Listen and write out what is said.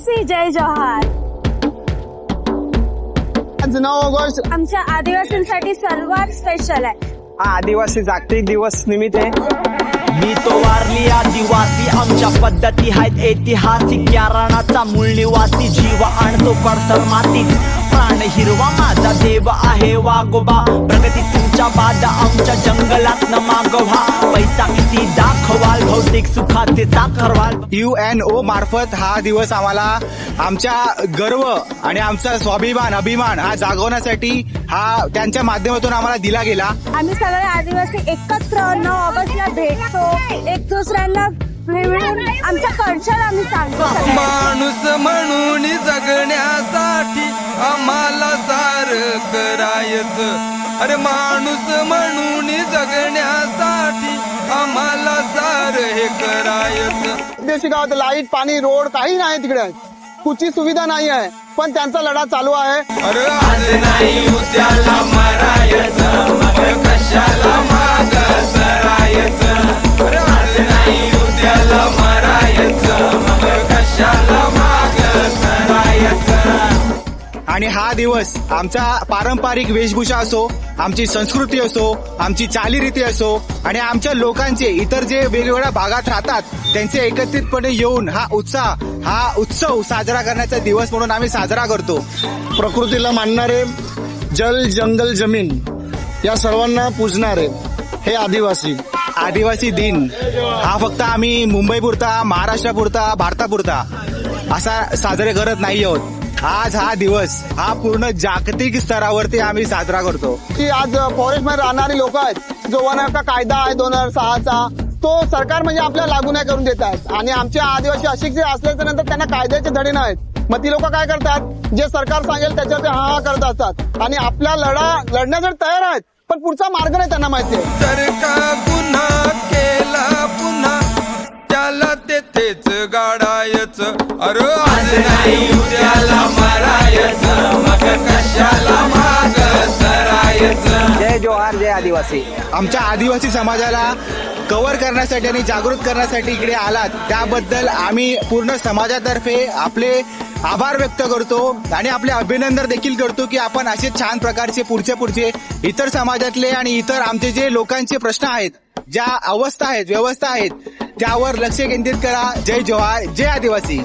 आदिवासी जय जोहार. 9 ऑगस्ट आमच्या आदिवासींसाठी सर्वात स्पेशल आहे. हा आदिवासी जागतिक दिवस निमित्त आहे. मी तो वारली आदिवासी, आमच्या पद्धती आहेत ऐतिहासिक. यारणाचा मूळ निवासी, जीव आणतो पडसर मातीत. प्राण हिरवा माझा देव आहे वागोबा. प्रगती तुमच्या बादा, आमच्या जंगलात न मागवा. पैसा किती दाखवाल, भौतिक सुखाचे चाखरवाल. UNO मार्फत हा दिवस आम्हाला आमच्या गर्व आणि आमचा स्वाभिमान अभिमान हा जागवण्यासाठी हा त्यांच्या माध्यमातून आम्हाला दिला गेला. आम्ही सगळे आदिवासी एकत्र 9 ऑगस्टला भेटतो, एक दुसऱ्यांना मिळून आमचं कल्चर आम्ही सांगतो. माणूस म्हणून जगण्यासाठी आम्हाला सारं करायचं. अरे माणूस म्हणून जगण्यासाठी आम्हाला सारं हे करायचं. देशी गावात लाईट पाणी रोड काही नाही, तिकडे कुठची सुविधा नाही आहे, पण त्यांचा लढा चालू आहे. अरे आज नाही उद्याला मरायचं, मग कशाला माग सरायचं. अरे आज नाही उद्याला मरायचं, मग कशाला माग सरायचं. आणि हा दिवस आमचा पारंपरिक वेशभूषा असो, आमची संस्कृती असो, आमची चालीरीती असो आणि आमच्या लोकांचे इतर जे वेगवेगळ्या भागात राहतात त्यांचे एकत्रितपणे येऊन हा उत्सव साजरा करण्याचा दिवस म्हणून आम्ही साजरा करतो. प्रकृतीला मानणारे, जल जंगल जमीन या सर्वांना पूजणारे हे आदिवासी दिन हा फक्त आम्ही मुंबईपुरता, महाराष्ट्रापुरता, भारतापुरता असा साजरे करत नाही आहोत. आज हा दिवस हा पूर्ण जागतिक स्तरावरती आम्ही साजरा करतो. की आज फॉरेस्ट मध्ये राहणारी लोक आहेत, जो वन का कायदा आहे 2006चा, तो सरकार म्हणजे आपल्याला लागू नाही करून देत आहेत. आणि आमचे आदिवासी अशिक्षित असल्याच्या नंतर त्यांना कायद्याचे धडे नाहीत. मग ती लोक काय करतात, जे सरकार सांगेल त्याच्यावर हा करत असतात आणि आपला लढण्यासाठी तयार आहेत, पण पुढचा मार्ग नाही त्यांना माहिती आहे. जर का गुन्हा केला पुन्हा त्याला तेथेच गाडायचं. अरे आज नाही उद्याला मरायचं, मग कशाला माग सरायचं. जय जोहार, जय आदिवासी. आमच्या आदिवासी समाजाला कव्हर करण्यासाठी आणि जागृत करण्यासाठी इकडे आलात त्याबद्दल आम्ही पूर्ण समाजातर्फे आपले आभार व्यक्त करतो आणि आपले अभिनंदन देखील करतो की आपण असे छान प्रकारचे पुढचे इतर समाजातले आणि इतर आमचे जे लोकांचे प्रश्न आहेत, ज्या अवस्था आहेत, व्यवस्था आहेत, त्यावर लक्ष केंद्रित करा. जय जोहार, जय आदिवासी.